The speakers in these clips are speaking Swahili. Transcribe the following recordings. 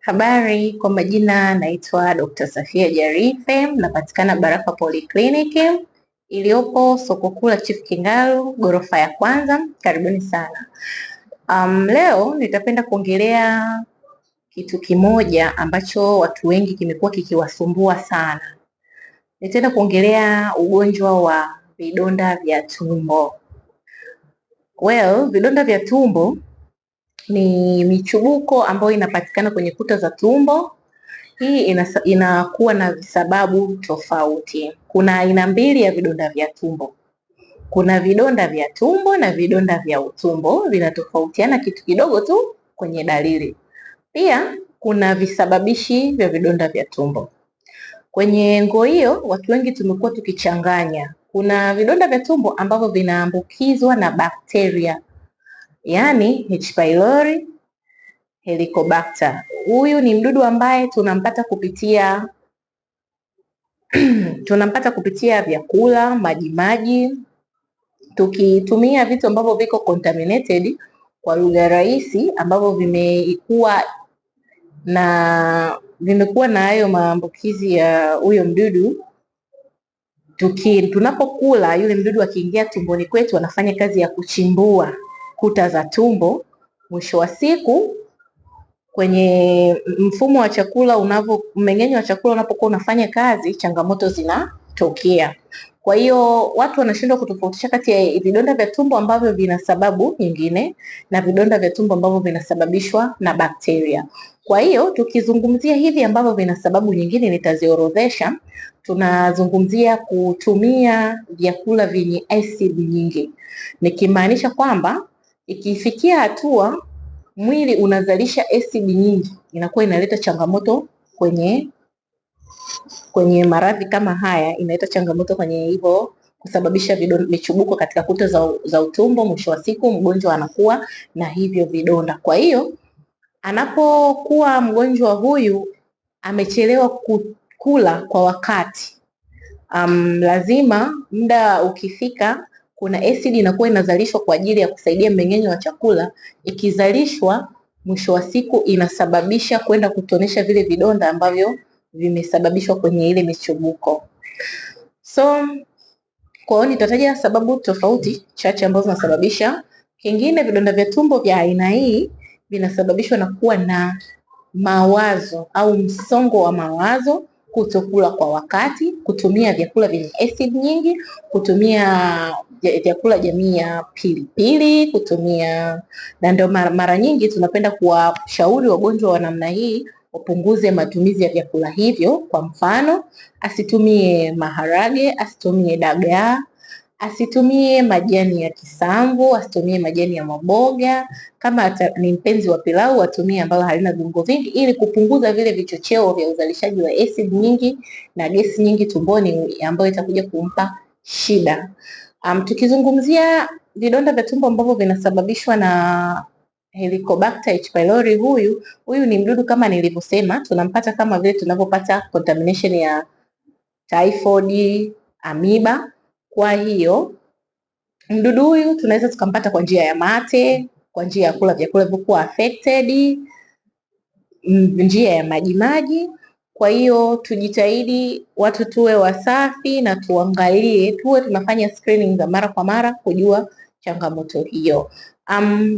Habari, kwa majina naitwa Dr. Safia Jarife, napatikana Baraka Polyclinic iliyopo soko kuu la Chief Kingalu, ghorofa ya kwanza. Karibuni sana. Leo nitapenda kuongelea kitu kimoja ambacho watu wengi kimekuwa kikiwasumbua sana. Nitaenda kuongelea ugonjwa wa vidonda vya tumbo. Vidonda vya tumbo ni michubuko ambayo inapatikana kwenye kuta za tumbo. Hii inakuwa na sababu tofauti. Kuna aina mbili ya vidonda vya tumbo. Kuna vidonda vya tumbo na vidonda vya utumbo, vinatofautiana kitu kidogo tu kwenye dalili. Pia kuna visababishi vya vidonda vya tumbo. Kwenye hiyo watu wengi tumekuwa tukichanganya. Kuna vidonda vya tumbo ambavyo vinaambukizwa na bakteria, yaani H. pylori, Helicobacter. Huyu ni mdudu ambaye tunampata kupitia vyakula, majimaji, tukitumia vitu ambavyo viko contaminated, kwa lugha rahisi, ambavyo vimekuwa na hayo maambukizi ya huyo mdudu. Tunapokula, yule mdudu akiingia tumboni kwetu anafanya kazi ya kuchimbua kuta za tumbo. Mwisho wa siku, kwenye mfumo wa chakula, mmeng'enyo wa chakula unapokuwa unafanya kazi, changamoto zinatokea. Kwa hiyo watu wanashindwa kutofautisha kati ya vidonda vya tumbo ambavyo vina sababu nyingine na vidonda vya tumbo ambavyo vinasababishwa na bakteria. Kwa hiyo tukizungumzia hivi ambavyo vina sababu nyingine, nitaziorodhesha. Tunazungumzia kutumia vyakula vyenye acid nyingi, nikimaanisha kwamba ikifikia hatua mwili unazalisha acid nyingi, inakuwa inaleta changamoto kwenye maradhi kama haya, inaleta changamoto kwenye hivyo kusababisha michubuko katika kuta za utumbo. Mwisho wa siku mgonjwa anakuwa na hivyo vidonda. Kwa hiyo anapokuwa mgonjwa huyu amechelewa kula kwa wakati, lazima muda ukifika, kuna acid inakuwa inazalishwa kwa ajili ya kusaidia mmeng'enyo wa chakula. Ikizalishwa, mwisho wa siku inasababisha kwenda kutonesha vile vidonda ambavyo vimesababishwa kwenye ile michubuko. Kwa hiyo nitataja sababu tofauti chache ambazo zinasababisha. Kingine, vidonda vya tumbo vya aina hii vinasababishwa na kuwa na mawazo au msongo wa mawazo, kutokula kwa wakati, kutumia vyakula vyenye acid nyingi, kutumia vyakula jamii ya pilipili, na ndio mara nyingi tunapenda kuwashauri wagonjwa wa namna hii wapunguze matumizi ya vyakula hivyo. Kwa mfano, asitumie maharage, asitumie dagaa, asitumie majani ya kisamvu, asitumie majani ya maboga. Kama ni mpenzi wa pilau, atumie ambayo halina viungo vingi, ili kupunguza vile vichocheo vya uzalishaji wa acid nyingi na gesi nyingi tumboni, ambayo itakuja kumpa shida. Tukizungumzia vidonda vya tumbo ambavyo vinasababishwa na Helicobacter H. pylori, huyu ni mdudu kama nilivyosema, tunampata kama vile tunavyopata contamination ya typhoid, amoeba. Kwa hiyo mdudu huyu tunaweza tukampata kwa njia ya mate, kwa njia ya kula vyakula vilivyokuwa affected, njia ya majimaji. Kwa hiyo tujitahidi watu tuwe wasafi na tuwe tunafanya screening za mara kwa mara kujua changamoto hiyo.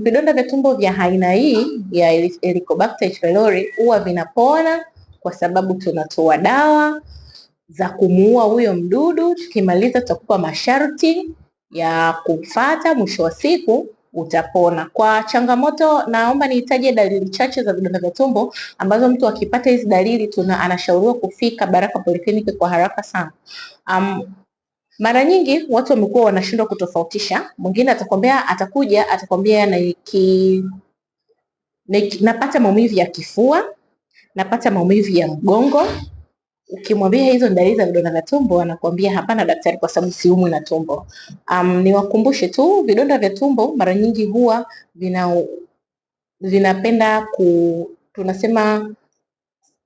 Vidonda vya tumbo vya aina hii ya Helicobacter H. pylori huwa vinapona kwa sababu tunatoa dawa za kumuua huyo mdudu. Tukimaliza tutakupa masharti ya kufuata, mwisho wa siku utapona. Kwa changamoto, naomba nihitaje dalili chache za vidonda vya tumbo ambazo mtu akipata hizi dalili anashauriwa kufika Baraka Polyclinic kwa haraka sana. Mara nyingi watu wamekuwa wanashindwa kutofautisha. Mwingine atakwambia napata maumivu ya kifua, napata maumivu ya mgongo. Ukimwambia hizo dalili za vidonda vya tumbo, anakuambia hapana daktari, kwa sababu siumwi na tumbo. Niwakumbushe tu, vidonda vya tumbo mara nyingi huwa vinapenda tunasema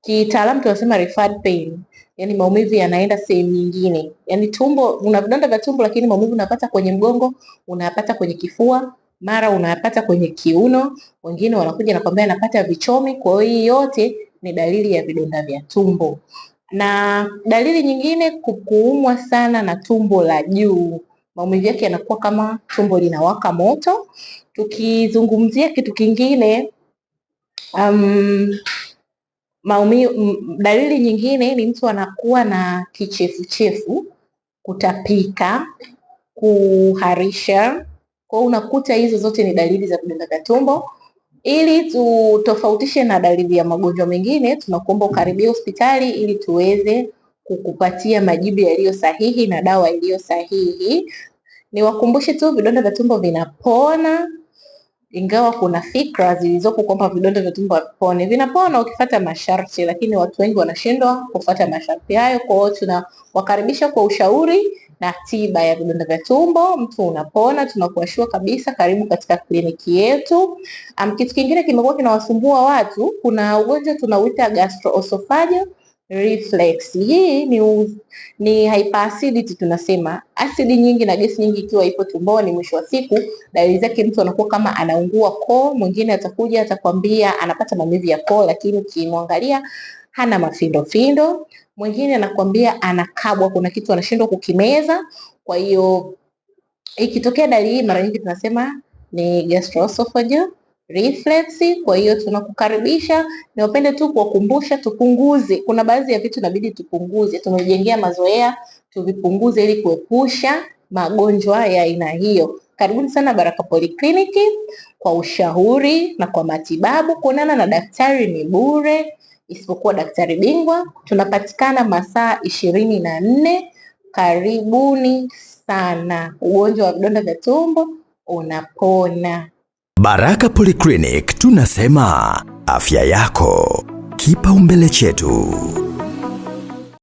kitaalamu tunasema referred pain, yani maumivu yanaenda sehemu nyingine. Yani una vidonda vya tumbo, lakini maumivu unapata kwenye mgongo, unapata kwenye kifua, mara unapata kwenye kiuno. Wengine wanakuja nakwambia napata vichomi. Kwa hiyo yote ni dalili ya vidonda vya tumbo. Na dalili nyingine, kuumwa sana na tumbo la juu, maumivu yake yanakuwa kama tumbo linawaka moto. Tukizungumzia kitu kingine, dalili nyingine ni mtu anakuwa na kichefuchefu, kutapika, kuharisha. Kwa hiyo unakuta hizo zote ni dalili za vidonda vya tumbo. Ili tutofautishe na dalili ya magonjwa mengine, tunakuomba ukaribie hospitali ili tuweze kukupatia majibu yaliyo sahihi na dawa iliyo sahihi. Niwakumbushe tu, vidonda vya tumbo vinapona, ingawa kuna fikra zilizopo kwamba vidonda vya tumbo haviponi. Vinapona ukifuata masharti, lakini watu wengi wanashindwa kufuata masharti hayo. Kwa hiyo tunawakaribisha kwa ushauri na tiba ya vidonda vya tumbo, mtu unapona, tunakuashua kabisa. Karibu katika kliniki yetu. Kitu kingine kimekuwa kinawasumbua watu, kuna ugonjwa tunauita gastroesophageal reflux. Hii ni hyperacidity, tunasema asidi nyingi na gesi nyingi ikiwa ipo tumboni. Mwisho wa siku dalili zake, mtu anakuwa kama anaungua koo. Mwingine atakuja atakwambia anapata maumivu ya koo, lakini ukimwangalia hana mafindofindo. Mwingine anakwambia anakabwa, kuna kitu anashindwa kukimeza. Kwa hiyo ikitokea dalili hii, mara nyingi tunasema ni gastroesophageal reflux. Kwa hiyo tunakukaribisha. Niwapende tu kuwakumbusha tupunguze, kuna baadhi ya vitu inabidi tupunguze, tumejengea mazoea, tuvipunguze ili kuepusha magonjwa ya aina hiyo. Karibuni sana Baraka Polyclinic kwa ushauri na kwa matibabu. Kuonana na daktari ni bure, isipokuwa daktari bingwa. Tunapatikana masaa 24. Karibuni sana. Ugonjwa wa vidonda vya tumbo unapona. Baraka Polyclinic tunasema afya yako kipaumbele chetu.